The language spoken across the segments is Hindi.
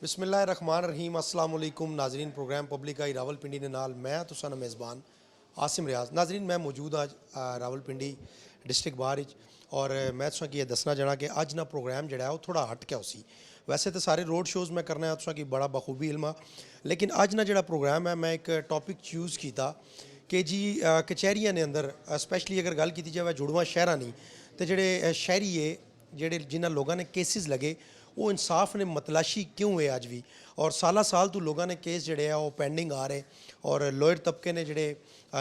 बिस्मिल्लाहिर्रहमानिर्रहीम अस्सलाम वालेकुम नाजरीन। प्रोग्राम पब्लिक आई रावलपिंडी ने नाल मैं तुसा ना मेज़बान आसिम रियाज। नाजरीन मैं मौजूद आज रावलपिंडी डिस्ट्रिक्ट बार और मैं तुसा की दसना चाहना कि अज ना प्रोग्राम जड़ा है वो थोड़ा हट के उसी वैसे तो सारे रोड शोज़ मैं करना तुसा की बड़ा बखूबी इल्म आ, लेकिन अज ना जड़ा प्रोग्राम है मैं एक टॉपिक चूज़ किया कि जी कचहरियां ने अंदर स्पैशली अगर गल की जाए जुड़वा शहर नहीं तो जोड़े शहरी है जोड़े जिन्होंने लोगों ने केसिस लगे वो इंसाफ ने मतलाशी क्यों है अज भी और साल तो लोगों ने केस जड़े है वो पेंडिंग आ रहे और लोअर तबके ने जड़े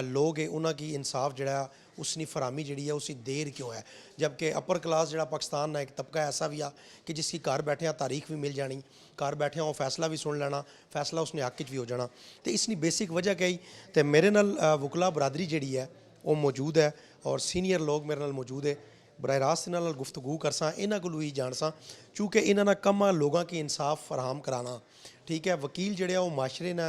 लोग है उन्होंने इंसाफ जड़ा उसकी फरामी जी है उसी देर क्यों है, जबकि अपर क्लास जड़ा पाकिस्तान का एक तबका ऐसा भी आ कि जिसकी घर बैठे तारीख भी मिल जानी, घर बैठे वो फैसला भी सुन लेना, फैसला उसने हक भी हो जाना। तो इसकी बेसिक वजह क्या ही तो मेरे नाल वकला बरादरी जी है वो मौजूद है और सीनियर लोग मेरे नाल मौजूद है। बरह रास्त इन्होंने गुफ्तगू करसा इन्हों को ही जानसा चूँकि इन्होंने कम आ लोगों की इंसाफ फराहम कराना। ठीक है, वकील जड़े वो माशरे ने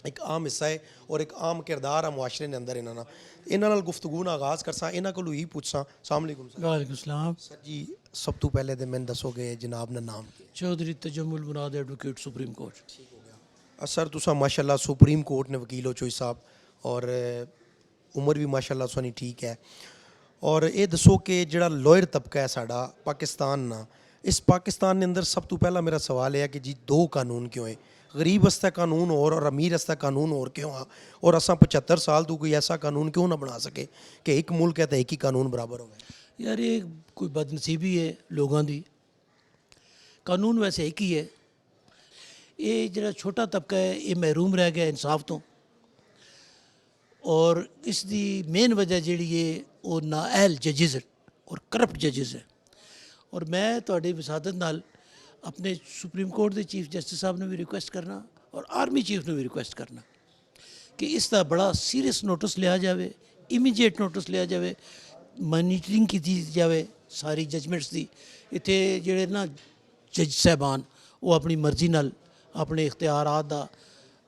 एक आम हिस्सा है और एक आम किरदार है मुआशरे के अंदर। इन्होंने गुफ्तगू का आगाज़ करसा इन्हों को ही पूछसा। अस्सलाम वालेकुम सर। वालेकुम सलाम। सर जी सब तो पहले तो मैंने दसोगे जनाब ने नाम की? चौधरी तजम्मुल मुराद एडवोकेट सुप्रीम कोर्ट। ठीक हो गया सर। तुसा माशाल्लाह सुप्रीम कोर्ट ने वकील हो चोई साहब और उम्र भी माशाल्लाह तुसानी ठीक है और ये दसो कि जड़ा लोअर तबका है साड़ा पाकिस्तान ना, इस पाकिस्तान के अंदर सब तो पहला मेरा सवाल है कि जी दो कानून क्यों है? गरीब वास्ते कानून और अमीर वास्ते कानून और क्यों आ? और असा 75 साल तो कोई ऐसा कानून क्यों ना बना सके कि एक मुल्क है तो एक ही कानून बराबर हो? यार ये कोई बदनसीबी है लोगों की। कानून वैसे एक ही है, ये जरा छोटा तबका है ये महरूम रह गया इंसाफ तो और इसकी मेन वजह जी है वो नाअहल जजिज और करप्ट जजिज है। और मैं थोड़ी विसादत नाल अपने सुप्रीम कोर्ट के चीफ जस्टिस साहब ने भी रिक्वेस्ट करना और आर्मी चीफ ने भी रिक्वेस्ट करना कि इसका बड़ा सीरीयस नोटिस लिया जाए, इमीजिएट नोटिस लिया जाए, मॉनिटरिंग की जाए सारी जजमेंट्स की। इतने जोड़े ना जज साहबान वो अपनी मर्जी नाल अपने इख्तियारात का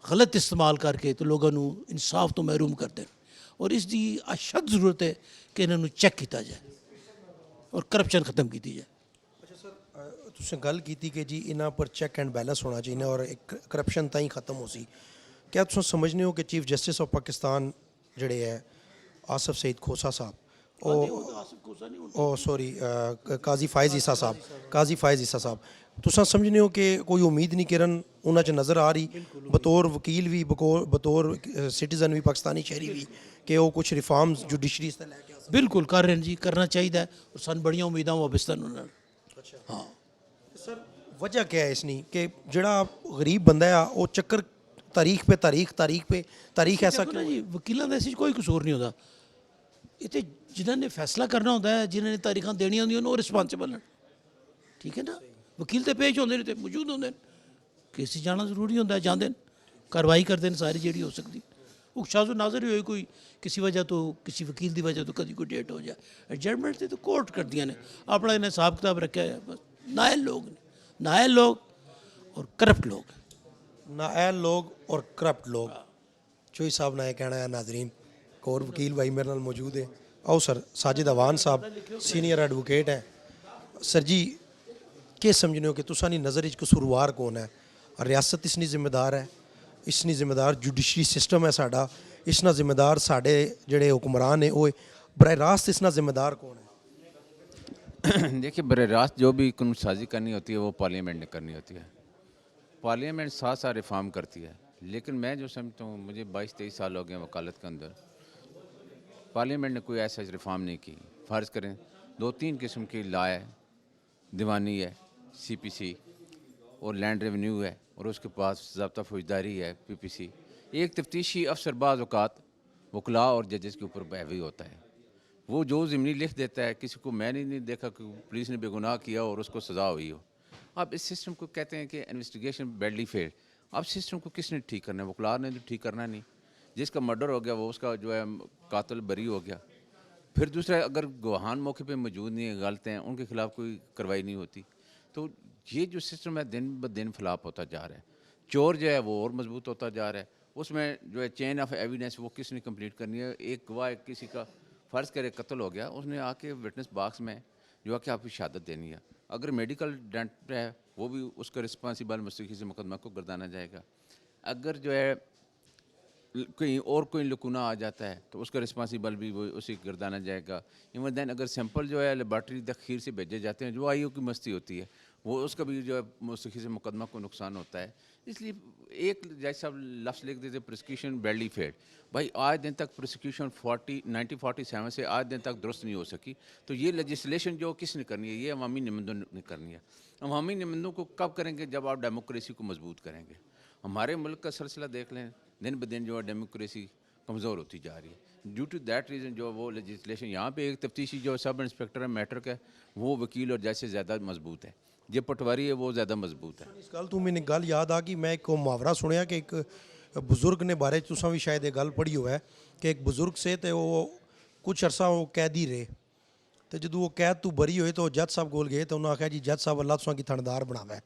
गलत इस्तेमाल करके तो लोगों को इंसाफ तो महरूम करते हैं और इसकी अशद ज़रूरत है कि इन्हों चेक किया जाए और करप्शन ख़त्म की जाए। अच्छा सर तुसें गल की कि जी इन्हों पर चैक एंड बैलेंस होना चाहिए और एक करप्शन ताई खत्म हो सी। क्या तुम समझने हो कि चीफ जस्टिस ऑफ पाकिस्तान जड़े है आसफ सईद खोसा साहब ओ सॉरी काजी फायज़ ईसा साहब, काजी फायज़ ईसा साहब, तुसा समझने हो कि कोई उम्मीद नहीं किरण उन्होंने च नज़र आ रही बतौर वकील भी बतौर सिटीजन भी पाकिस्तानी शहरी भी कि वो कुछ रिफॉर्म्स जुडिशरी से लैके आ सकते? बिल्कुल कर रहे हैं जी, करना चाहिए और सन बड़िया उम्मीदा वाबस्ता उन्होंने। अच्छा हाँ सर वजह क्या है इसनी कि जड़ा गरीब बंदा है वो चक्कर तारीख पे तारीख ऐसा देखो ना क्यों जी, वकीलों का इस कोई कसूर नहीं होता। इतने जिन्होंने फैसला करना होता है, जिन्होंने तारीखां देनिया होंगे वो रिस्पॉन्सिबल हैं। ठीक है ना, वकील तो पेश होंगे तो मौजूद होंगे, केस जाना जरूरी होता है, जाते हैं कार्रवाई करते हैं सारी जी हो सकती। उकशाजो नाजर ही हो कोई किसी वजह तो किसी वकील की वजह तो कभी कोई डेट हो जाए, एडजमेंट से तो कोर्ट कर दिया ने अपना इन्हें हिसाब किताब रखा है। बस नायल लोग ने, नायल लोग और करप्ट लोग, नाअहल लोग और करप्ट लोग। चोई साहब ना कहना है नाजरीन एक और वकील भाई मेरे नाल मौजूद है। आओ सर साजिद अवान साहब सीनियर एडवोकेट हैं। सर जी क्या समझने हो कि तुसानी नज़र कसूरवार कौन है? रियासत इसनी जिम्मेदार है, इसनी जिम्मेदार जुडिशरी सिस्टम है साडा, इसना जिम्मेदार साढ़े जड़े हुक्मरान है वो बरह रास्त इसना जिम्मेदार कौन है? देखिए बर रास्त जो भी कानून साजी करनी होती है वो पार्लियामेंट ने करनी होती है। पार्लियामेंट साथ साथ रिफॉर्म करती है, लेकिन मैं जो समझता हूँ मुझे 22-23 साल हो गए वकालत के अंदर, पार्लियामेंट ने कोई ऐसा रिफॉर्म नहीं की। फ़र्ज़ करें 2-3 किस्म की लॉ है, दीवानी है, CPC और लैंड रेवेन्यू है और उसके पास ज़ब्ता फौजदारी है PPC। एक तफ्तीशी अफसर बाज़ औक़ात वकला और जजेस के ऊपर हैवी होता है, वो जो ज़िमनी लिख देता है, किसी को मैंने नहीं देखा कि पुलिस ने बेगुनाह किया और उसको सज़ा हुई हो। अब इस सिस्टम को कहते हैं कि इन्वेस्टिगेशन बैडली फेल्ड। अब सिस्टम को किसने ठीक करना है? वकला ने तो ठीक करना नहीं। जिसका मर्डर हो गया वो उसका जो है कातिल बरी हो गया। फिर दूसरा अगर गवाहान मौके पे मौजूद नहीं है, गलत हैं, उनके खिलाफ कोई कार्रवाई नहीं होती। तो ये जो सिस्टम है दिन ब दिन फ्लॉप होता जा रहा है। चोर जो है वो और मजबूत होता जा रहा है। उसमें जो है चेन ऑफ एविडेंस वो किसने कंप्लीट करनी है? एक गवाह किसी का फ़र्ज़ करे कत्ल हो गया, उसने आके विटनेस बॉक्स में जो है कि आपकी शहादत देनी है, अगर मेडिकल डेंट है वो भी उसका रिस्पॉन्सिबल मुस्तकी से मुकदमा को गर्दाना जाएगा। अगर जो है कहीं और कोई लकुना आ जाता है तो उसका रिस्पॉन्सिबल भी वो उसी गर्दाना जाएगा। इवन देन अगर सैंपल जो है लेबॉर्ट्री तखीर से भेजे जाते हैं जो आईओ की मस्ती होती है वो उसका भी जो है मुस्तकी से मुकदमा को नुकसान होता है। इसलिए एक जैसे साहब लफ्ज़ लिख देते प्रोसिक्यूशन बैडली फेड, भाई आज दिन तक प्रोसिक्यूशन 1947 से आज दिन तक दुरुस्त नहीं हो सकी। तो ये लेजिस्लेशन जो किसने करनी है, ये अवामी नुमाइंदों ने करनी है। अवामी नुमाइंदों को कब करेंगे, जब आप डेमोक्रेसी को मजबूत करेंगे। हमारे मुल्क का सिलसिला देख लें, दिन ब दिन जो है डेमोक्रेसी कमज़ोर होती जा रही है। ड्यू टू दैट रीज़न जो वो लेजिस्लेशन यहाँ पे एक तफ्तीशी जो सब इंस्पेक्टर है मैट्रिक है वो वकील और जैसे ज़्यादा मजबूत है, जो पटवारी है वो ज़्यादा मजबूत है। इस गल तू मैंने गल याद आ गई, मैं एक मुहावरा सुनिया कि एक बजुर्ग ने बारे तुसा भी शायद ये गल पढ़ी हो है कि एक बजुर्ग से तो वो कुछ अरसा वो कैदी रहे तो जो वो कैद तू बरी होए तो जज साहब कोल गए तो उन्होंने आख्या जी जज साहब अल्लाह तुसा की थणदार बनावा है।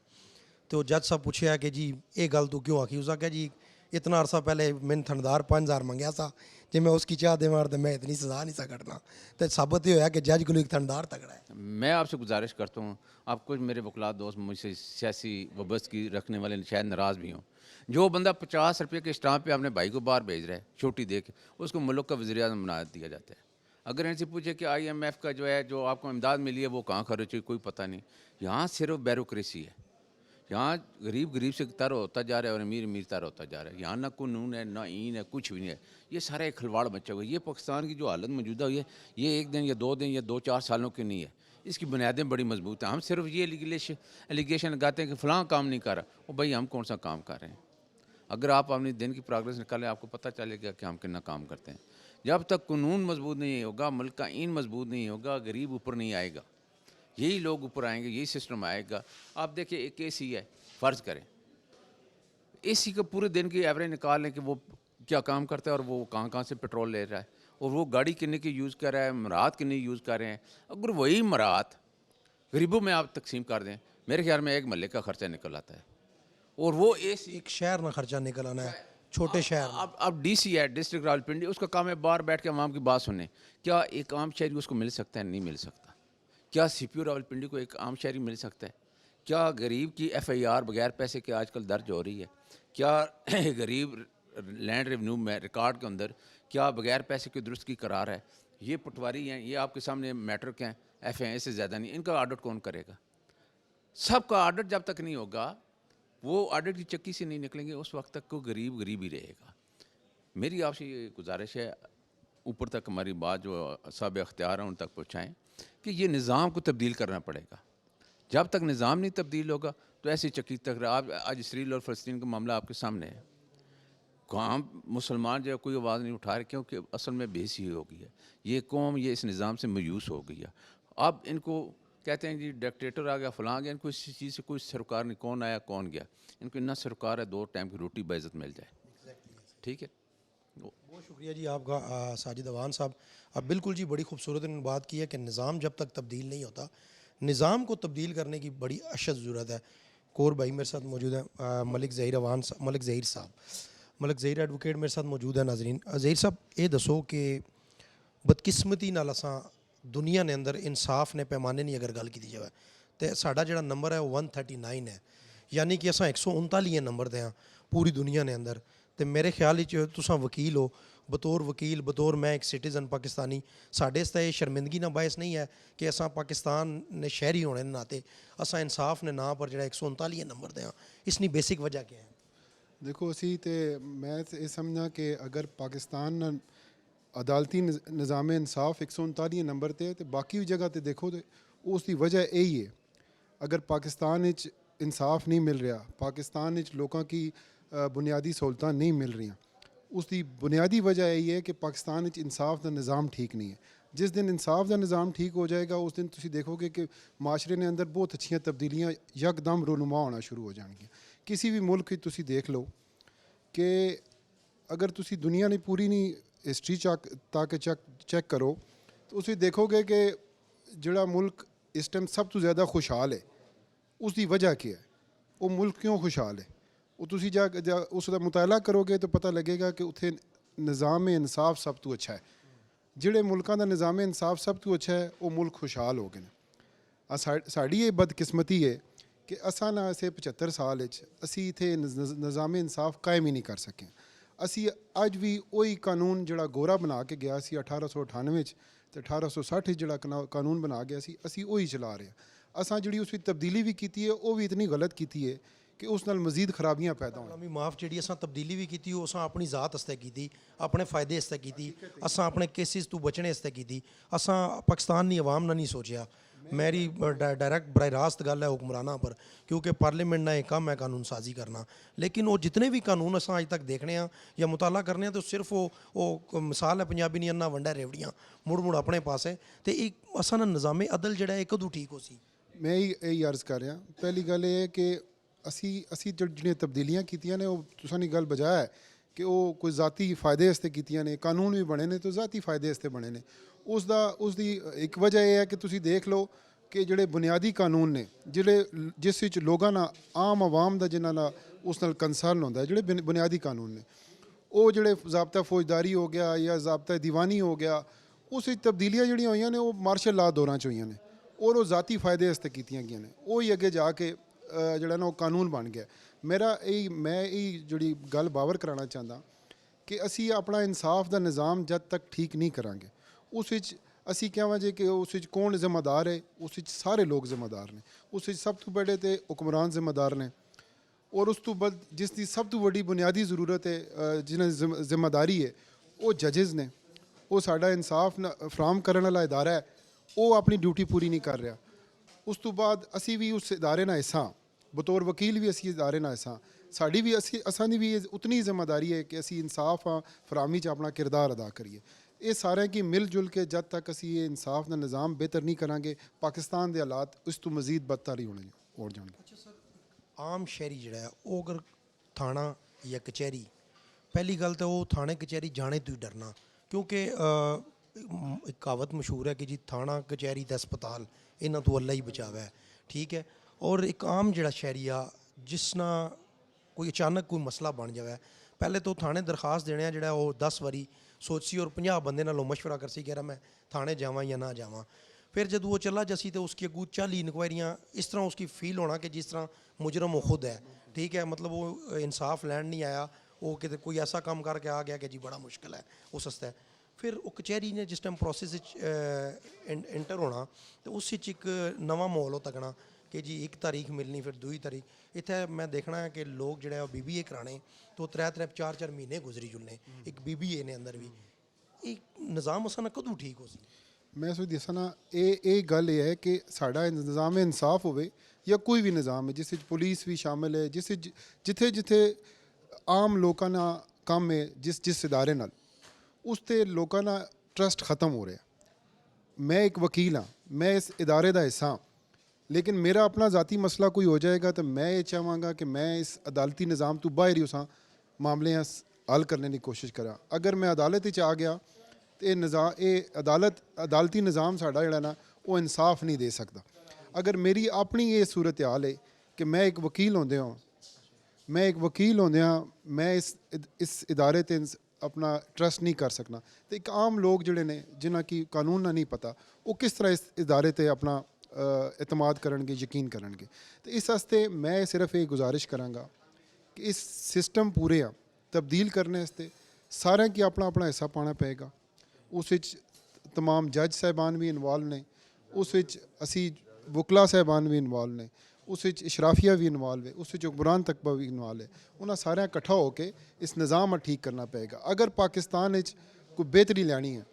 तो जज साहब पूछया कि जी ये गल तू क्यों आखी, उसने आख्या जी इतना अरसा पहले मैंने थणदार 5000 मंगया था, जे मैं उसकी चाह देवार तो मैं इतनी सजा नहीं सा कटना। तो साबित ये होया कि जज को एक थणदार तगड़ा है। मैं आपसे गुजारिश करता हूँ, आप कुछ मेरे वकला दोस्त मुझसे सियासी वबस्तगी रखने वाले शायद नाराज़ भी हों, जो बंदा 50 रुपये के स्टाम्प पे अपने भाई को बाहर भेज रहा है छोटी दे के, उसको मुल्क का वज़ीर आज़म बना दिया जाता है। अगर इनसे पूछे कि IMF का जो है जो आपको इमदाद मिली है वो कहाँ खर्च हुई, कोई पता नहीं। यहाँ सिर्फ ब्यूरोक्रेसी है, यहाँ गरीब से तर होता जा रहा है और अमीर तर होता जा रहा है। यहाँ ना कानून है ना ईन है, कुछ भी नहीं है। ये सारा एक खिलवाड़ मचा हुआ है। ये पाकिस्तान की जो हालत मौजूदा हुई है ये एक दिन या 2 दिन या 2-4 सालों की नहीं है, इसकी बुनियादें बड़ी मजबूत हैं। हम सिर्फ ये एलिगेशन लगाते हैं कि फ़लाँ काम नहीं कर रहा, वो भाई हम कौन सा काम कर रहे हैं। अगर आप अपने दिन की प्रोग्रेस निकालें आपको पता चलेगा कि हम कितना काम करते हैं। जब तक कानून मजबूत नहीं होगा, मुल्क का ईन मजबूत नहीं होगा, गरीब ऊपर नहीं आएगा, यही लोग ऊपर आएंगे, यही सिस्टम आएगा। आप देखिए एक AC है, फ़र्ज़ करें AC का पूरे दिन की एवरेज निकाल लें कि वो क्या काम करता है और वो कहाँ कहाँ से पेट्रोल ले रहा है और वो गाड़ी कितने की यूज़ कर रहा है, मरात कितनी यूज़ कर रहे हैं। अगर वही मरात गरीबों में आप तकसीम कर दें, मेरे ख्याल में एक महल्ले का खर्चा निकल आता है। और वो AC एक शहर ना खर्चा निकल आना है, छोटे शहर। अब DC है, डिस्ट्रिक्ट रावलपिंडी, उसका काम है बाहर बैठ के आवाम की बात सुने। क्या एक आम शहरी उसको मिल सकता है? नहीं मिल सकता। क्या CPO रावलपिंडी को एक आम शहरी मिल सकता है? क्या गरीब की FIR बगैर पैसे के आजकल दर्ज हो रही है? क्या गरीब लैंड रेवेन्यू में रिकॉर्ड के अंदर क्या बगैर पैसे के दुरुस्त की करार है? ये पटवारी हैं, ये आपके सामने मैट्रिक हैं, FA से ज़्यादा नहीं। इनका ऑडिट कौन करेगा? सबका ऑडिट जब तक नहीं होगा, वो ऑडिट की चक्की से नहीं निकलेंगे, उस वक्त तक को गरीब ही रहेगा। मेरी आपसे ये गुजारिश है, ऊपर तक हमारी बात जो सब अख्तियार हैं उन तक पहुँचाएँ कि ये निज़ाम को तब्दील करना पड़ेगा। जब तक निज़ाम नहीं तब्दील होगा तो ऐसी चक्की तक आप आज इसराइल और फ़लस्तीन का मामला आपके सामने है। कौम मुसलमान जो है कोई आवाज़ नहीं उठा रहे क्योंकि असल में बेसी हो गई है। ये कौम ये इस निज़ाम से मायूस हो गई है। अब इनको कहते हैं जी डिक्टेटर आ गया, फलां आ गया, इनको इस चीज़ से कोई सरोकार नहीं, कौन आया कौन गया। इनको इतना सरोकार है 2 टाइम की रोटी बाइज़्ज़त मिल जाए। ठीक है, बहुत शुक्रिया जी आपका साजिद अवान साहब। अब बिल्कुल जी बड़ी खूबसूरत इन्होंने बात की है कि निज़ाम जब तक तब्दील नहीं होता, निज़ाम को तब्दील करने की बड़ी अशद ज़रूरत है। कोर भाई मेरे साथ मौजूद है, मलिक ज़हीर साहब, मलिक ज़हीर एडवोकेट मेरे साथ मौजूद है। नाजरीन, ज़हीर साहब ये दसो कि बदकिस्मती नाल असां दुनिया ने अंदर इंसाफ ने पैमाने नहीं अगर गल की जाए तो साडा जिहड़ा नंबर है वो 139 है, यानी कि असां 139 नंबर दे हाँ पूरी दुनिया ने अंदर। तो मेरे ख्याल तुसां वकील हो, बतौर वकील बतौर मैं एक सिटीजन पाकिस्तानी, साढ़े आस्तै ये शर्मिंदगी ना बायस नहीं है कि असां पाकिस्तान ने शहरी होने दे नाते असां इंसाफ ने नां पर जिहड़ा 139 नंबर दे हाँ, इसकी बेसिक वजह क्या है? देखो असी तो मैं ये समझना कि अगर पाकिस्तान अदालती निज़ाम इंसाफ 139 नंबर ते तो बाकी जगह तो देखो तो उसकी वजह यही है। अगर पाकिस्तान इंसाफ नहीं मिल रहा, पाकिस्तान लोगों की बुनियादी सहूलतां नहीं मिल रही, उसकी बुनियादी वजह यही है कि पाकिस्तान इंसाफ का निज़ाम ठीक नहीं है। जिस दिन इंसाफ का निज़ाम ठीक हो जाएगा उस दिन तुसी देखोगे कि माशरे ने अंदर बहुत अच्छी तब्दीलियाँ यकदम रूनुमा होना शुरू हो जाएंगी। किसी भी मुल्क की तुसी देख लो कि अगर तुसी दुनिया ने पूरी नहीं हिस्ट्री ताकि चेक करो तो उसी देखोगे कि जिहड़ा मुल्क इस टाइम सब तो ज़्यादा खुशहाल है उसकी वजह क्या है, वो मुल्क क्यों खुशहाल है, वो तुसी उसका मुताला करोगे तो पता लगेगा कि उत्थे निज़ाम इंसाफ सब तो अच्छा है। जिहड़े मुल्कां दा निज़ाम इंसाफ सब तो अच्छा है वो मुल्क खुशहाल हो गए। ਸਾਡੀ ਇਹ ਬਦਕਿਸਮਤੀ ਹੈ ਕਿ ਅਸਾਂ ਨਾ ਇਸੇ 75 ਸਾਲ ਵਿੱਚ ਅਸੀਂ ਇੱਥੇ ਨਿਜ਼ਾਮ ਇਨਸਾਫ ਕਾਇਮ ਹੀ ਨਹੀਂ ਕਰ ਸਕੇ। ਅਸੀਂ ਅੱਜ ਵੀ ਉਹੀ ਕਾਨੂੰਨ ਜਿਹੜਾ ਗੋਰਾ ਬਣਾ ਕੇ ਗਿਆ ਸੀ 1898 ਵਿੱਚ ਤੇ 1860 ਵਿੱਚ ਜਿਹੜਾ ਕਾਨੂੰਨ ਬਣਾ ਗਿਆ ਸੀ, ਅਸੀਂ ਉਹੀ ਚਲਾ ਰਹੇ ਹਾਂ। ਅਸਾਂ ਜਿਹੜੀ ਉਸ ਵਿੱਚ ਤਬਦੀਲੀ ਵੀ ਕੀਤੀ ਹੈ ਉਹ ਵੀ ਇਤਨੀ ਗਲਤ ਕੀਤੀ ਹੈ ਕਿ ਉਸ ਨਾਲ ਮਜ਼ੀਦ ਖਰਾਬੀਆਂ ਪੈਦਾ ਹੋਣ। ਵੀ ਮਾਫ ਜਿਹੜੀ ਅਸਾਂ ਤਬਦੀਲੀ ਵੀ ਕੀਤੀ ਉਹ ਅਸਾਂ ਆਪਣੀ ਜ਼ਾਤ ਵਾਸਤੇ ਕੀਤੀ, ਆਪਣੇ ਫਾਇਦੇ ਵਾਸਤੇ ਕੀਤੀ, ਅਸਾਂ ਆਪਣੇ ਕੇਸਿਸ ਤੋਂ ਬਚਣੇ ਵਾਸਤੇ ਕੀਤੀ। ਅਸਾਂ ਪਾਕਿस्तान ਦੀ आवाम ने नहीं सोचा। मेरी डायरेक्ट बर रास्त गल है हुक्मराना पर, क्योंकि पार्लीमेंट का एक काम है कानून साजी करना। लेकिन वो जितने भी कानून असां अज तक देखने या मुताला करने तो सिर्फ वो मिसाल है पंजाबी नहीं अन्ना वंडा रेवड़ियाँ मुड़ मुड़ अपने पास है। तो एक असां ना निज़ामे अदल जिहड़ा है कदों ठीक हो सी? मैं यही अर्ज़ कर रहा। पहली गल ये है कि ਅਸੀਂ ਜਿਹੜੀਆਂ ਤਬਦੀਲੀਆਂ ਕੀਤੀਆਂ ਨੇ ਉਹ ਤੁਸਾਂ ਦੀ ਗੱਲ ਬਜਾਇਆ ਹੈ ਕਿ ਉਹ ਕੋਈ ਜ਼ਾਤੀ ਫਾਇਦੇ ਵਾਸਤੇ ਕੀਤੀਆਂ ਨੇ। ਕਾਨੂੰਨ ਵੀ ਬਣੇ ਨੇ ਤਾਂ ਜ਼ਾਤੀ ਫਾਇਦੇ ਵਾਸਤੇ ਬਣੇ ਨੇ। ਉਸ ਦੀ ਇੱਕ ਵਜ੍ਹਾ ਇਹ ਹੈ ਕਿ ਤੁਸੀਂ ਦੇਖ ਲਓ ਕਿ ਜਿਹੜੇ ਬੁਨਿਆਦੀ ਕਾਨੂੰਨ ਨੇ ਜਿਸ ਵਿੱਚ ਲੋਕਾਂ ਨਾਲ ਆਮ ਆਵਾਮ ਦਾ ਜਿਨ੍ਹਾਂ ਨਾਲ ਉਸ ਨਾਲ ਕੰਸਰਨ ਹੁੰਦਾ, ਜਿਹੜੇ ਬੁਨਿਆਦੀ ਕਾਨੂੰਨ ਨੇ ਉਹ ਜਿਹੜੇ ਜ਼ਾਬਤਾ ਫੌਜਦਾਰੀ ਹੋ ਗਿਆ ਜਾਂ ਜ਼ਾਬਤਾ ਦੀਵਾਨੀ ਹੋ ਗਿਆ, ਉਸ ਵਿੱਚ ਤਬਦੀਲੀਆਂ ਜਿਹੜੀਆਂ ਹੋਈਆਂ ਨੇ ਉਹ ਮਾਰਸ਼ਲ ਲਾ ਦੌਰਾਂ 'ਚ ਹੋਈਆਂ ਨੇ ਔਰ ਉਹ ਜ਼ਾਤੀ ਫਾਇਦੇ ਵਾਸਤੇ ਕੀਤੀਆਂ ਗਈਆਂ ਨੇ। ਉਹ ਹੀ ਅੱਗੇ ਜਾ ਕੇ ਜਿਹੜਾ ਨਾ ਉਹ ਕਾਨੂੰਨ ਬਣ ਗਿਆ। ਮੈਂ ਇਹ ਜਿਹੜੀ ਗੱਲ ਬਾਵਰ ਕਰਾਉਣਾ ਚਾਹੁੰਦਾ ਕਿ ਅਸੀਂ ਆਪਣਾ ਇਨਸਾਫ ਦਾ ਨਿਜ਼ਾਮ ਜਦ ਤੱਕ ਠੀਕ ਨਹੀਂ ਕਰਾਂਗੇ ਉਸ ਵਿੱਚ ਅਸੀਂ ਕਹਾਂਗੇ ਕਿ ਉਸ ਵਿੱਚ ਕੌਣ ਜ਼ਿੰਮੇਦਾਰ ਹੈ, ਉਸ ਵਿੱਚ ਸਾਰੇ ਲੋਕ ਜ਼ਿੰਮੇਦਾਰ ਨੇ। ਉਸ ਵਿੱਚ ਸਭ ਤੋਂ ਵੱਡੇ ਤੇ ਹੁਕਮਰਾਨ ਜ਼ਿੰਮੇਦਾਰ ਨੇ ਔਰ ਉਸ ਤੋਂ ਬਾਅਦ ਜਿਸ ਦੀ ਸਭ ਤੋਂ ਵੱਡੀ ਬੁਨਿਆਦੀ ਜ਼ਰੂਰਤ ਹੈ, ਜਿਹਨਾਂ ਦੀ ਜ਼ਿੰਮੇਦਾਰੀ ਹੈ, ਉਹ ਜੱਜਸ ਨੇ। ਉਹ ਸਾਡਾ ਇਨਸਾਫ ਫਰਾਹਮ ਕਰਨ ਵਾਲਾ ਇਦਾਰਾ ਹੈ, ਉਹ ਆਪਣੀ ਡਿਊਟੀ ਪੂਰੀ ਨਹੀਂ ਕਰ ਰਿਹਾ। ਉਸ ਤੋਂ ਬਾਅਦ ਅਸੀਂ ਵੀ ਉਸ ਇਦਾਰੇ ਨਾਲ ਹਿੱਸਾ, ਬਤੌਰ ਵਕੀਲ ਵੀ ਅਸੀਂ ਇਦਾਰੇ ਨਾਲ ਹਿੱਸਾ। ਸਾਡੀ ਵੀ ਅਸਾਂ ਦੀ ਵੀ ਉਤਨੀ ਜ਼ਿੰਮੇਦਾਰੀ ਹੈ ਕਿ ਅਸੀਂ ਇਨਸਾਫ ਫਰਾਹਮੀ 'ਚ ਆਪਣਾ ਕਿਰਦਾਰ ਅਦਾ ਕਰੀਏ। ਇਹ ਸਾਰਿਆਂ ਕੀ ਮਿਲ ਜੁਲ ਕੇ ਜਦ ਤੱਕ ਅਸੀਂ ਇਹ ਇਨਸਾਫ ਦਾ ਨਿਜ਼ਾਮ ਬਿਹਤਰ ਨਹੀਂ ਕਰਾਂਗੇ, ਪਾਕਿਸਤਾਨ ਦੇ ਹਾਲਾਤ ਇਸ ਤੋਂ ਮਜ਼ੀਦ ਬਦਤਰ ਹੀ ਹੋ ਜਾਣਗੇ। ਅੱਛਾ ਸਰ, ਆਮ ਸ਼ਹਿਰੀ ਜਿਹੜਾ ਹੈ ਉਹ ਅਗਰ ਥਾਣਾ ਜਾਂ ਕਚਹਿਰੀ, ਪਹਿਲੀ ਗੱਲ ਤਾਂ ਉਹ ਥਾਣੇ ਕਚਹਿਰੀ ਜਾਣੇ ਤੋਂ ਹੀ ਡਰਨਾ, ਕਿਉਂਕਿ ਇੱਕ ਕਹਾਵਤ ਮਸ਼ਹੂਰ ਹੈ ਕਿ ਜੀ ਥਾਣਾ ਕਚਹਿਰੀ ਤੇ ਹਸਪਤਾਲ ਇਹਨਾਂ ਤੋਂ ਅੱਲਾ ਹੀ ਬਚਾਵਾ ਹੈ, ਠੀਕ ਹੈ। ਔਰ ਇੱਕ ਆਮ ਜਿਹੜਾ ਸ਼ਹਿਰੀ ਆ ਜਿਸ ਨਾਲ ਕੋਈ ਅਚਾਨਕ ਕੋਈ ਮਸਲਾ ਬਣ ਜਾਵੇ, ਪਹਿਲੇ ਤੋਂ ਥਾਣੇ ਦਰਖਾਸਤ ਦੇਣੇ ਆ ਜਿਹੜਾ ਉਹ 10 ਵਾਰੀ ਸੋਚੀ ਔਰ 50 ਬੰਦੇ ਨਾਲੋਂ ਮਸ਼ਵਰਾ ਕਰਸੀ ਕਿ ਮੈਂ ਥਾਣੇ ਜਾਵਾਂ ਜਾਂ ਨਾ ਜਾਵਾਂ। ਫਿਰ ਜਦੋਂ ਉਹ ਚਲਾ ਜਸੀ तो उसकी अगू 40 इंक्वायरियाँ इस तरह उसकी फील होना कि जिस तरह मुजरम वो खुद है, ठीक है। मतलब वो इंसाफ लैंड नहीं आया, वो कि कोई ऐसा काम करके आ गया कि जी बड़ा मुश्किल है, वो सस्ता है। फिर वो कचहरी ने जिस टाइम प्रोसेस एंटर होना तो उस एक नवा माहौल हो तकना कि जी 1 तारीख मिलनी, फिर 2 तारीख। इत्थे मैं देखना है कि लोग जो BBA कराने तो 3-3 4-4 महीने गुजरी जुलने एक BBA ने अंदर भी। एक निज़ाम असा कदों ठीक हो सी? मैं सोच दसा ना ये गल ये है कि साड़ा निज़ाम इंसाफ होवे या कोई भी निज़ाम है जिस पुलिस भी शामिल है, जिथे जिथे आम लोगों ना काम है, जिस इदारे नाल उस ते लोगों ना ट्रस्ट ख़त्म हो रहा। मैं एक वकील हाँ, मैं इस इदारे का हिस्सा हाँ, लेकिन मेरा अपना ज़ाती मसला कोई हो जाएगा तो मैं ये चाहवागा कि मैं इस अदालती निज़ाम तो बाहर ही उस मामले हल करने की कोशिश करा। अगर मैं अदालत आ गया तो ये अदालती निज़ाम साड़ा जिहड़ा ना वो इंसाफ नहीं दे सकता। अगर मेरी अपनी ये सूरत हाल है कि मैं एक वकील होंदे मैं इस इदारे ते अपना ट्रस्ट नहीं कर सकना, तो एक आम लोग जिहड़े ने जिन्हां की कानून ना नहीं पता वो किस तरह इस इदारे ते अपना एतमाद करनगे, यकीन करनगे। तो इस वास्ते मैं सिर्फ ये गुजारिश करांगा कि इस सिस्टम पूरे तब्दील करने वास्ते सारे की अपना अपना हिस्सा पाना पेगा। उस तमाम जज साहबान भी इनवॉल्व ने, उस असी वकला साहबान भी इनवॉल्व ने, उस इशराफिया भी इनवॉल्व है, उस हुक्मरान तकबा भी इनवॉल्व है। उन्होंने सारे इकट्ठा होकर इस निज़ाम ठीक करना पेगा। अगर पाकिस्तान कोई बेहतरी लैनी है,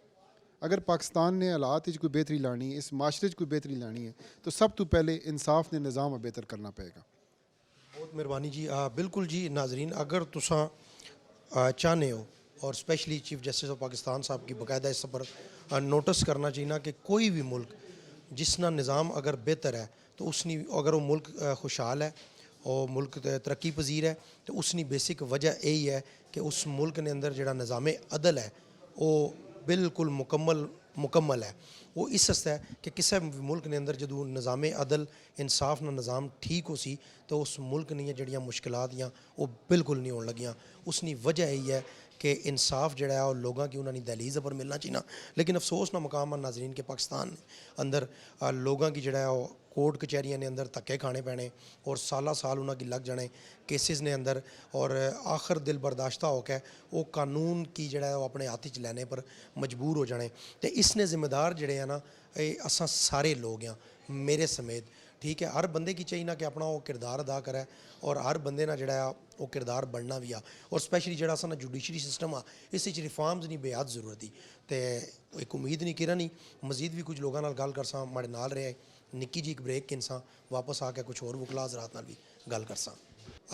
अगर पाकिस्तान ने हालात कोई बेहतरी लानी है, इस माशरे कोई बेहतरी लानी है, तो सब तो पहले इंसाफ ने निज़ाम बेहतर करना पेगा। बहुत मेहरबानी जी। बिल्कुल जी नाजरीन, अगर तुसा चाहते हो और specially chief justice of Pakistan साहब की बाकायदा इस पर नोटिस करना चाहिए कि कोई भी मुल्क जिसना निज़ाम अगर बेहतर है तो उसनी अगर वो मुल्क खुशहाल है और मुल्क तरक्की पजीर है तो उसकी बेसिक वजह यही है कि उस मुल्क ने अंदर जो निज़ाम अदल है वो बिल्कुल मुकम्मल है। वो इस वास्ते है कि किसी मुल्क ने अंदर जो निज़ाम अदल इंसाफ ना निज़ाम ठीक हो सी तो उस मुल्क ने जड़ियाँ मुश्किलात या वो बिल्कुल नहीं होने लगियाँ। उसकी वजह यही है कि इंसाफ जड़ा है और लोगों की उन्होंने दहलीज़ पर मिलना चाहिए। लेकिन अफसोस ना मकाम नाजरीन के पाकिस्तान अंदर लोगों की जड़ा है वो कोर्ट कचहरियाँ ने अंदर धक्के खाने पैने और साल साल उन्होंने लग जाने केसेस ने अंदर और आखिर दिल बर्दाश्ता होकर वो कानून की जड़ा है वो अपने हाथ च लैने पर मजबूर हो जाने। तो इसने जिम्मेदार जड़े हैं ना ये असां सारे लोग हैं मेरे समेत, ठीक है। हर बंदे की चाहिए ना कि अपना वो किरदार अदा करे और हर बंदे ना जड़ा वो किरदार बनना भी आ और स्पैशली जड़ा सा जुडिशरी सिस्टम आ इस रिफॉर्म्स की बेहद जरूरत ही। तो एक उम्मीद नहीं किरण ही मजीद भी कुछ लोगों नाल गल करसा माड़े नाल रहे निक्की जी एक ब्रेक के इंसान वापस आके कुछ और वकला हज़रात नाल भी गल करसा।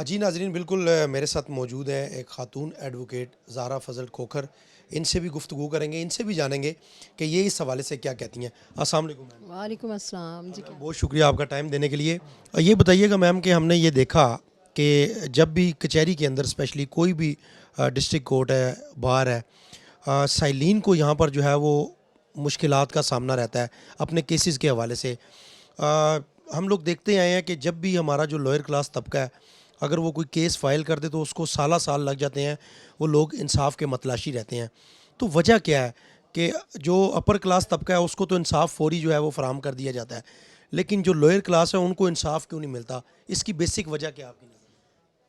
जी नाजरीन बिल्कुल मेरे साथ मौजूद है एक खातून एडवोकेट ज़ारा फजल खोखर, इनसे भी गुफ्तगू करेंगे, इनसे भी जानेंगे कि ये इस हवाले से क्या कहती हैं। अस्सलाम वालेकुम मैम। वालेकुम अस्सलाम जी। बहुत शुक्रिया आपका टाइम देने के लिए। ये बताइएगा मैम कि हमने ये देखा कि जब भी कचहरी के अंदर स्पेशली कोई भी डिस्ट्रिक्ट कोर्ट है बार है साइलिन को यहाँ पर जो है वो मुश्किलात का सामना रहता है अपने केसेस के हवाले से। हम लोग देखते आए हैं कि जब भी हमारा जो लोअर क्लास तबका है अगर वो कोई केस फाइल कर दे तो उसको साल साल लग जाते हैं, वो लोग इंसाफ के मतलाशी रहते हैं। तो वजह क्या है कि जो अपर क्लास तबका है उसको तो इंसाफ फौरी जो है वो फराहम कर दिया जाता है, लेकिन जो लोअर क्लास है उनको इंसाफ क्यों नहीं मिलता? इसकी बेसिक वजह क्या आपकी?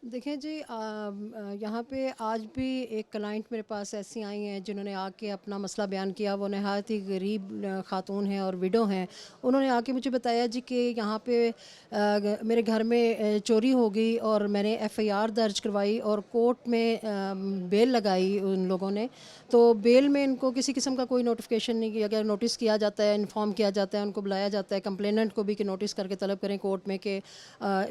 देखें जी, यहाँ पे आज भी एक क्लाइंट मेरे पास ऐसी आई हैं जिन्होंने आके अपना मसला बयान किया। वो नहायत ही गरीब खातून हैं और विडो हैं। उन्होंने आके मुझे बताया जी कि यहाँ पे मेरे घर में चोरी हो गई और मैंने एफआईआर दर्ज करवाई और कोर्ट में बेल लगाई उन लोगों ने। तो बेल में इनको किसी किस्म का कोई नोटिफिकेशन नहीं किया गया। नोटिस किया जाता है, इन्फॉर्म किया जाता है, उनको बुलाया जाता है, कंप्लेनेंट को भी कि नोटिस करके तलब करें कोर्ट में कि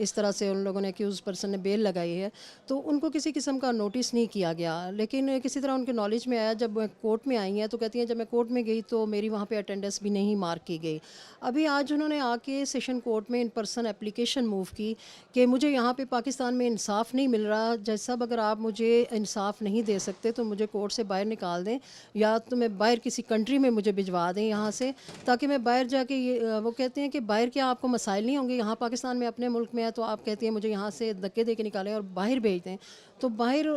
इस तरह से उन लोगों ने अक्यूज़ पर्सन ने बेल लगाई है। तो उनको किसी किस्म का नोटिस नहीं किया गया। लेकिन किसी तरह उनके नॉलेज में आया जब कोर्ट में आई हैं तो कहती हैं जब मैं कोर्ट में गई तो मेरी वहाँ पे अटेंडेंस भी नहीं मार्क की गई। अभी आज उन्होंने आके सेशन कोर्ट में इन पर्सन एप्लीकेशन मूव की कि मुझे यहाँ पे पाकिस्तान में इंसाफ नहीं मिल रहा। जज साहब अगर आप मुझे इंसाफ नहीं दे सकते तो मुझे कोर्ट से बाहर निकाल दें या तो मैं बाहर किसी कंट्री में मुझे भिजवा दें यहाँ से, ताकि मैं बाहर जाके ये वो कहते हैं कि बाहर क्या आपको मसाइल नहीं होंगे, यहाँ पाकिस्तान में अपने मुल्क में है तो आप कहती हैं मुझे यहाँ से धक्के दे के निकालें और बाहर भेज दें तो बाहर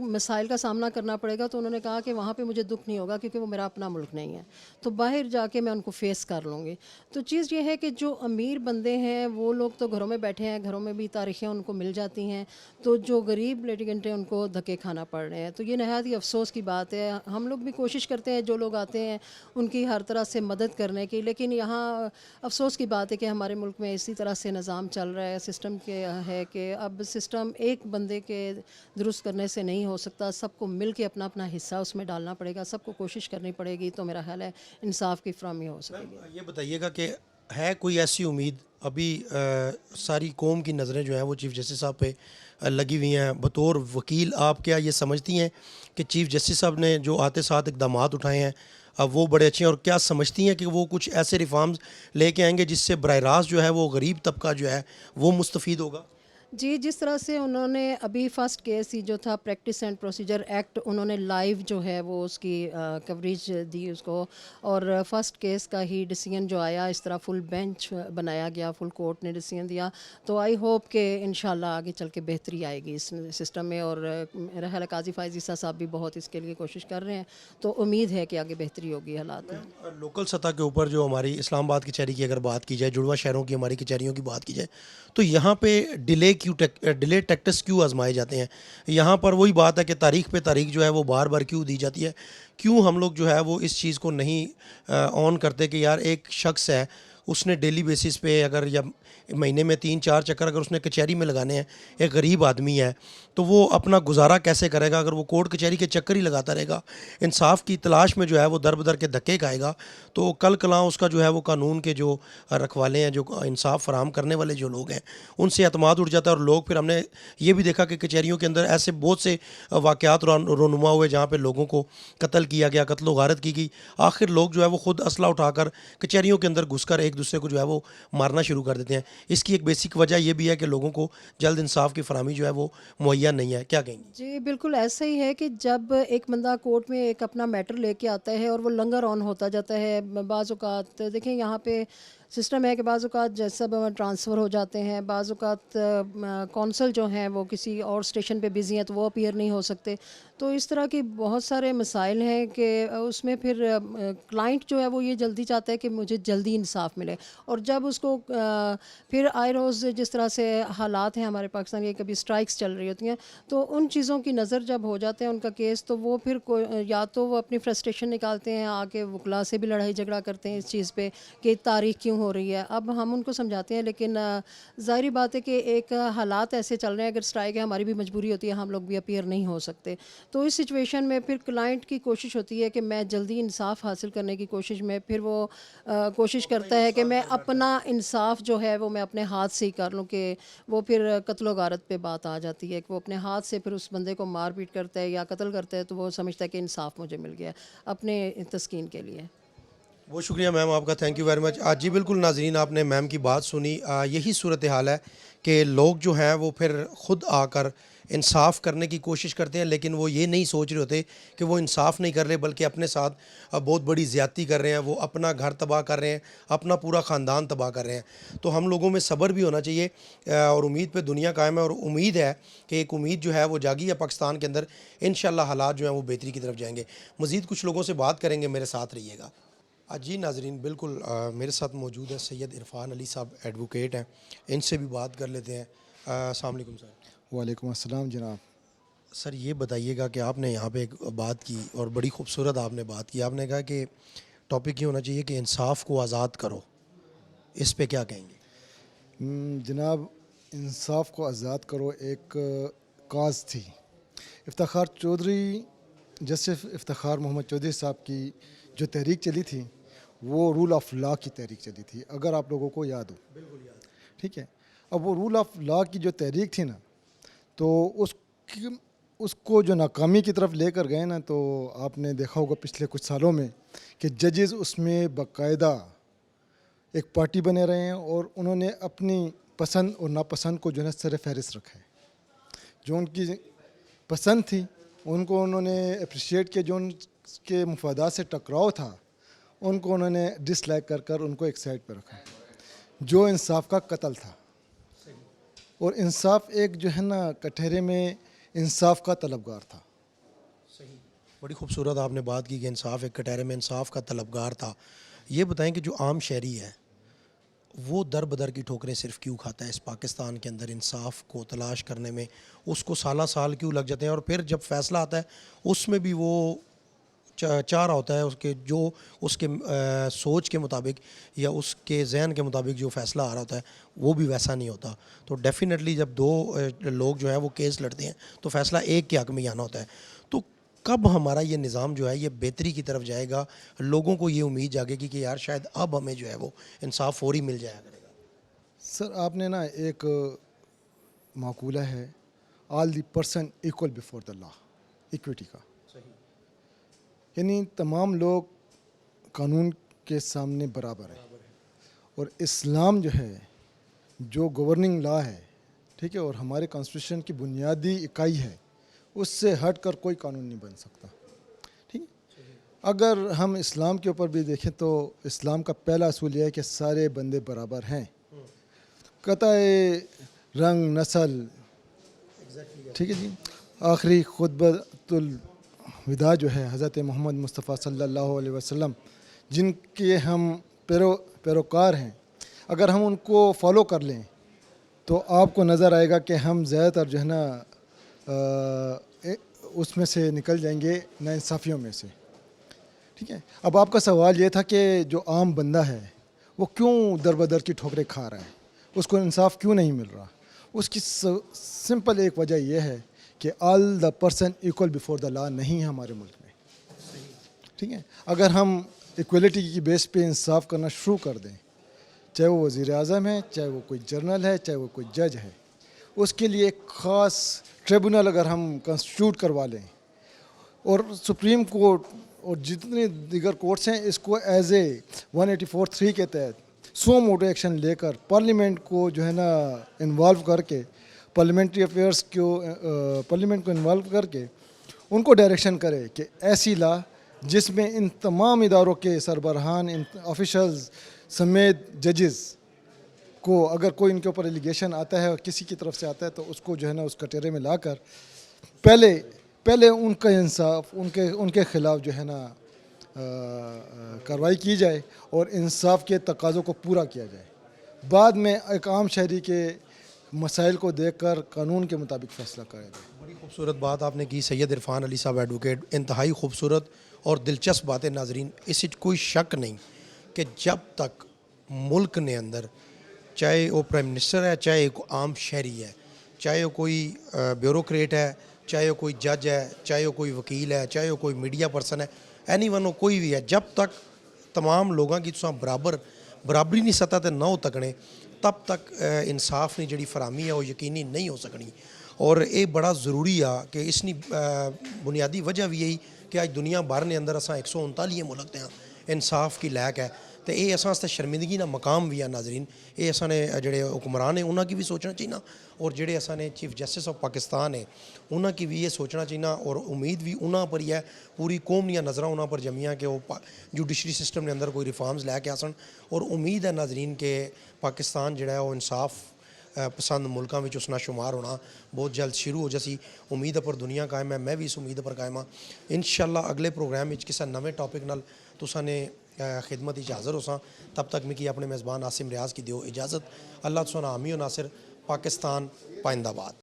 मसाइल का सामना करना पड़ेगा। तो उन्होंने कहा कि वहाँ पे मुझे दुख नहीं होगा क्योंकि वो मेरा अपना मुल्क नहीं है, तो बाहर जाके मैं उनको फेस कर लूँगी। तो चीज़ ये है कि जो अमीर बंदे हैं वो लोग तो घरों में बैठे हैं, घरों में भी तारीखें उनको मिल जाती हैं, तो जो गरीब लिटिगेंट हैं उनको धक्के खाना पड़ रहे हैं। तो ये नहायत ही अफसोस की बात है। हम लोग भी कोशिश करते हैं जो लोग आते हैं उनकी हर तरह से मदद करने की, लेकिन यहाँ अफसोस की बात है कि हमारे मुल्क में इसी तरह से निज़ाम चल रहा है, सिस्टम के है कि अब सिस्टम एक बंदे के दुरुस्त करने से नहीं हो सकता, सबको मिल के अपना अपना हिस्सा उसमें डालना पड़ेगा, सबको कोशिश करनी पड़ेगी, तो मेरा ख्याल है इंसाफ की फराहमी हो सकेगी। ये बताइएगा कि है कोई ऐसी उम्मीद अभी सारी कौम की नज़रें जो हैं वो चीफ़ जस्टिस साहब पे लगी हुई हैं, बतौर वकील आप क्या ये समझती हैं कि चीफ़ जस्टिस साहब ने जो आते साथ इकदाम उठाए हैं अब वो बड़े अच्छे हैं, और क्या समझती हैं कि वो कुछ ऐसे रिफॉर्म्स लेके आएंगे जिससे बराह रास्त जो है वो गरीब तबका जो है वो मुस्तफ़ीद होगा? जी, जिस तरह से उन्होंने अभी फ़र्स्ट केस ही जो था प्रैक्टिस एंड प्रोसीजर एक्ट, उन्होंने लाइव जो है वो उसकी कवरेज दी उसको, और फर्स्ट केस का ही डिसीजन जो आया इस तरह फुल बेंच बनाया गया, फुल कोर्ट ने डिसीजन दिया। तो आई होप कि इंशाल्लाह आगे चल के बेहतरी आएगी इस सिस्टम में, और मेरा ख्याल है काजी फायज़ ईसा साहब भी बहुत इसके लिए कोशिश कर रहे हैं, तो उम्मीद है कि आगे बेहतरी होगी हालात में। लोकल सतह के ऊपर जो हमारी इस्लामाबाद कचहरी की अगर बात की जाए, जुड़वा शहरों की हमारी कचहरियों की बात की जाए, तो यहाँ पे डिले टैक्टिक्स क्यों आजमाए जाते हैं? यहाँ पर वही बात है कि तारीख पे तारीख जो है वो बार बार क्यों दी जाती है? क्यों हम लोग जो है वो इस चीज़ को नहीं ऑन करते कि यार एक शख्स है उसने डेली बेसिस पे अगर या महीने में 3-4 चक्कर अगर उसने कचहरी में लगाने हैं, एक गरीब आदमी है तो वो अपना गुजारा कैसे करेगा अगर वो कोर्ट कचहरी के चक्कर ही लगाता रहेगा? इंसाफ की तलाश में जो है वो दर बदर के धक्के खाएगा, तो कल कलां उसका जो है वो कानून के जो रखवाले हैं, जो इंसाफ फराहम करने वाले जो लोग हैं, उनसे एतमाद उठ जाता है। और लोग फिर हमने ये भी देखा कि कचहरियों के अंदर ऐसे बहुत से वाक़यात रोनुमा हुए जहाँ पर लोगों को कत्ल किया गया, कत्ल गारत की गई। आखिर लोग जो है वो ख़ुद असला उठाकर कचहरियों के अंदर घुस कर एक एक दूसरे को जो है वो मारना शुरू कर देते हैं। इसकी एक बेसिक वजह ये भी है कि लोगों को जल्द इंसाफ की फरहमी जो है वो मुहैया नहीं है। क्या कहेंगे? जी बिल्कुल ऐसा ही है कि जब एक बंदा कोर्ट में एक अपना मैटर लेके आता है और वो लंगर ऑन होता जाता है, बाज़ औक़ात देखें यहाँ पे सिस्टम है कि बाज़ औक़ात जैसे सब ट्रांसफ़र हो जाते हैं, बाज़ औक़ात कौंसल जो हैं वो किसी और स्टेशन पे बिज़ी हैं तो वो अपीयर नहीं हो सकते। तो इस तरह की बहुत सारे मसाइल हैं कि उसमें फिर क्लाइंट जो है वो ये जल्दी चाहता है कि मुझे जल्दी इंसाफ मिले। और जब उसको फिर आए रोज़ जिस तरह से हालात हैं हमारे पाकिस्तान के, कभी स्ट्राइक्स चल रही होती हैं, तो उन चीज़ों की नज़र जब हो जाते हैं उनका केस, तो वो फिर या तो वो अपनी फ्रस्ट्रेशन निकालते हैं, आके वकला से भी लड़ाई झगड़ा करते हैं इस चीज़ पे कि तारीख क्यों हो रही है। अब हम उनको समझाते हैं, लेकिन ज़ाहिर बात है कि एक हालात ऐसे चल रहे हैं, अगर स्ट्राइक है हमारी भी मजबूरी होती है, हम लोग भी अपीयर नहीं हो सकते। तो इस सिचुएशन में फिर क्लाइंट की कोशिश होती है कि मैं जल्दी इंसाफ हासिल करने की कोशिश में फिर वो कोशिश करता है कि मैं अपना इंसाफ जो है वो मैं अपने हाथ से ही कर लूँ, कि वो फिर कत्ल गारत पे बात आ जाती है कि वो अपने हाथ से फिर उस बंदे को मार पीट करता है या कत्ल करता है, तो वो समझता है कि इंसाफ मुझे मिल गया अपने तस्कीन के लिए। बहुत शुक्रिया मैम आपका, थैंक यू वेरी मच। जी बिल्कुल नाज़रीन, आपने मैम की बात सुनी। यही सूरत हाल है कि लोग जो हैं वो फिर ख़ुद आकर इंसाफ करने की कोशिश करते हैं, लेकिन वो ये नहीं सोच रहे होते कि वो इंसाफ नहीं कर रहे, बल्कि अपने साथ बहुत बड़ी ज़्यादती कर रहे हैं। वो अपना घर तबाह कर रहे हैं, अपना पूरा ख़ानदान तबाह कर रहे हैं। तो हम लोगों में सब्र भी होना चाहिए और उम्मीद पे दुनिया कायम है, और उम्मीद है कि एक उम्मीद जो है वो जागी है पाकिस्तान के अंदर। इंशाल्लाह हालात जो हैं वो बेहतरी की तरफ जाएंगे। मज़ीद कुछ लोगों से बात करेंगे, मेरे साथ रहिएगा। जी नाज़रीन, बिल्कुल मेरे साथ मौजूद है सैयद इरफान अली साहब, एडवोकेट हैं, इनसे भी बात कर लेते हैं। अस्सलाम वालेकुम सर। वालेकुम अस्सलाम जनाब। सर ये बताइएगा कि आपने यहाँ पे एक बात की और बड़ी खूबसूरत आपने बात की। आपने कहा कि टॉपिक ये होना चाहिए कि इंसाफ को आज़ाद करो, इस पे क्या कहेंगे? जनाब, इंसाफ को आज़ाद करो एक काज थी। इफ्तिखार चौधरी, जस्टिस इफ्तिखार मोहम्मद चौधरी साहब की जो तहरीक चली थी वो रूल ऑफ लॉ की तहरीक चली थी, अगर आप लोगों को याद हो। बिल्कुल याद। ठीक है, अब वो रूल ऑफ लॉ की जो तहरीक थी ना, तो उसको जो नाकामी की तरफ लेकर गए ना, तो आपने देखा होगा पिछले कुछ सालों में कि जजेस उसमें बाकायदा एक पार्टी बने रहे हैं और उन्होंने अपनी पसंद और नापसंद को जो है सर फहरिस्त रखा है। जो उनकी पसंद थी उनको उन्होंने अप्रिशिएट किया, जो उनके मुफादात से टकराव था उनको उन्होंने डिसलाइक कर उनको एक साइड पर रखा। जो इंसाफ का कत्ल था, और इंसाफ एक जो है ना कटहरे में इंसाफ का तलबगार था। सही, बड़ी खूबसूरत आपने बात की कि इंसाफ एक कटहरे में इंसाफ का तलबगार था। ये बताएं कि जो आम शहरी है वो दर बदर की ठोकरें सिर्फ क्यों खाता है इस पाकिस्तान के अंदर? इंसाफ को तलाश करने में उसको साल साल क्यों लग जाते हैं, और फिर जब फ़ैसला आता है उसमें भी वो चाह रहा होता है उसके जो उसके सोच के मुताबिक या उसके जहन के मुताबिक जो फ़ैसला आ रहा होता है वो भी वैसा नहीं होता। तो डेफ़िनेटली जब दो लोग जो है वो केस लड़ते हैं तो फ़ैसला एक के हक़ में ही आना होता है। तो कब हमारा ये निज़ाम जो है ये बेहतरी की तरफ जाएगा, लोगों को ये उम्मीद जागेगी कि यार शायद अब हमें जो है वो इंसाफ फौरी मिल जाया करेगा? सर, आपने ना एक माकूला है, all the person equal before the law, equity का, यानी तमाम लोग कानून के सामने बराबर है। और इस्लाम जो है, जो गवर्निंग लॉ है, ठीक है, और हमारे कॉन्स्टिट्यूशन की बुनियादी इकाई है, उससे हट कर कोई कानून नहीं बन सकता। ठीक, अगर हम इस्लाम के ऊपर भी देखें तो इस्लाम का पहला असूल यह है कि सारे बंदे बराबर हैं, कतई रंग नस्ल। ठीक है जी। आखिरी खुतबतुल विदा जो है हज़रत मोहम्मद मुस्तफ़ा सल्लल्लाहु अलैहि वसल्लम, जिनके हम पैरोकार हैं, अगर हम उनको फॉलो कर लें तो आपको नज़र आएगा कि हम ज़्यादातर जो है ना उसमें से निकल जाएंगे, नाइंसाफ़ियों में से। ठीक है, अब आपका सवाल ये था कि जो आम बंदा है वो क्यों दर बदर की ठोकरें खा रहा है, उसको इंसाफ क्यों नहीं मिल रहा? उसकी सिंपल एक वजह यह है कि all the person equal before the law नहीं है हमारे मुल्क में। ठीक है, अगर हम इक्वलिटी की बेस पे इंसाफ करना शुरू कर दें, चाहे वो वज़ीर आज़म है, चाहे वो कोई जर्नल है, चाहे वो कोई जज है, उसके लिए एक ख़ास ट्रिब्यूनल अगर हम कंस्टिट्यूट करवा लें, और सुप्रीम कोर्ट और जितने दीगर कोर्ट्स हैं इसको एज ए 184(3) के तहत सो मोटो एक्शन लेकर पार्लियामेंट को जो है ना इन्वॉल्व करके पार्लियामेंट्री अफेयर्स को पार्लियामेंट को इन्वॉल्व करके उनको डायरेक्शन करे कि ऐसी ला जिसमें इन तमाम इदारों के सरबराहान इन ऑफिशल्स समेत जजेस को अगर कोई इनके ऊपर एलिगेशन आता है और किसी की तरफ से आता है तो उसको जो है ना उस कटोरे में लाकर पहले उनका इंसाफ उनके ख़िलाफ़ जो है ना कार्रवाई की जाए और इंसाफ के तकाज़ों को पूरा किया जाए। बाद में एक आम शहरी के मसाइल को देखकर कानून के मुताबिक फ़ैसला किया जाए। बड़ी खूबसूरत बात आपने की सैयद इरफान अली साहब एडवोकेट, इंतहाई खूबसूरत और दिलचस्प बातें नाजरीन। इस कोई शक नहीं कि जब तक मुल्क ने अंदर चाहे वो प्राइम मिनिस्टर है, चाहे एक आम शहरी है, चाहे वो कोई ब्यूरोक्रेट है, चाहे वो कोई जज है, चाहे वो कोई वकील है, चाहे वो कोई मीडिया पर्सन है, एनीवन हो कोई भी है, जब तक तमाम लोगों की तुसां बराबरी नहीं सतह ते ना हो तकने तब तक इंसाफ की जिहड़ी फराहमी है वो यकीनी नहीं हो सकनी। और ये बड़ा ज़रूरी आ कि इसकी बुनियादी वजह भी यही कि अज दुनिया भर ने अंदर असां 139 मुल्क ते इंसाफ की लैक है तो ये असां आस्ते शर्मिंदगी का मकाम भी है नाजरीन। ये असां ने जेडे हुक्मरान है उन्होंने भी सोचना चाहिए और जेडे असां ने चीफ जस्टिस ऑफ पाकिस्तान है उन्होंने भी ये सोचना चाहिए और उम्मीद भी उन्होंने पर ही है, पूरी कौम दी नज़र उन्होंने पर जमियाँ कि वो जुडिशरी सिस्टम के अंदर कोई रिफॉर्म्स लैके आसन। और उम्मीद है नाजरीन के पाकिस्तान जोड़ा है वो इंसाफ पसंद मुल्कों में उसना शुमार होना बहुत जल्द शुरू हो जासी। उम्मीद पर दुनिया कायम है, मैं भी इस उम्मीद पर कायम हाँ। इंशाअल्लाह अगले प्रोग्राम में किसी नवे टॉपिक नाल तुसां ने खिदमत हाज़र होसां। तब तक मिकी अपने मेज़बान आसिम रियाज की दियो इजाज़त। अल्लाह तुसां हामी हो नासिर। पाकिस्तान पाइंदाबाद।